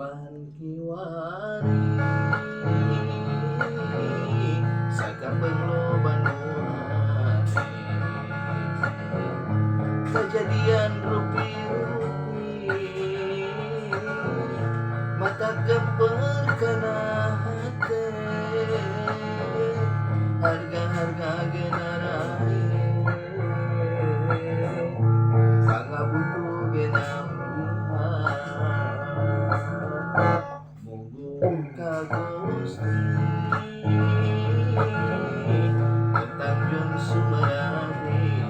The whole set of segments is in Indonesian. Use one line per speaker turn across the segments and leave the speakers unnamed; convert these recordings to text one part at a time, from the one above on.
Man kiwari sakabeng loban kejadian rupi-rupi mata gemper kana hate harga-harga genarai pangabutuh genam muga Gusti Tanjung Sumerari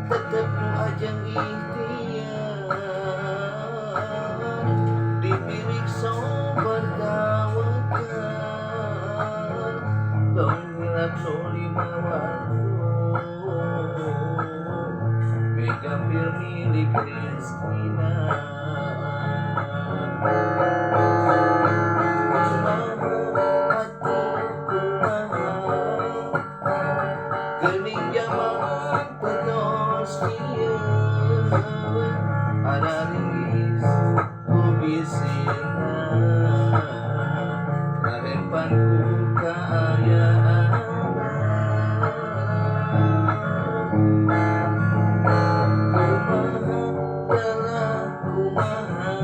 tetep nu ajeng ikhtiar dipiriksa bertawakal tong hilap nu lima waktu megampil milik rezekina gening jaman petos kieu ada ringis kubisina karempan ku kaayaan kumaha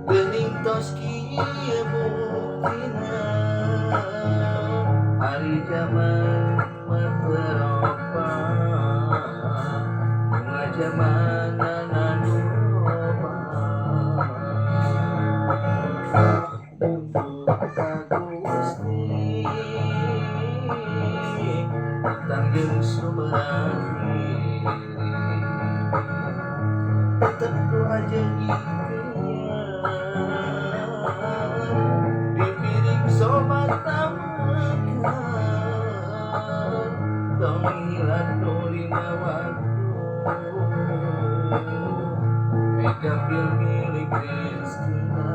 gening tos kieu buktina hari zaman meteropa bunga zaman nanu loba Gusti Tanjung Sumerari tetep doa jeung ikhtiar dipiring sobat tamakan tong hilat nu lima waktu megampil milik rezekina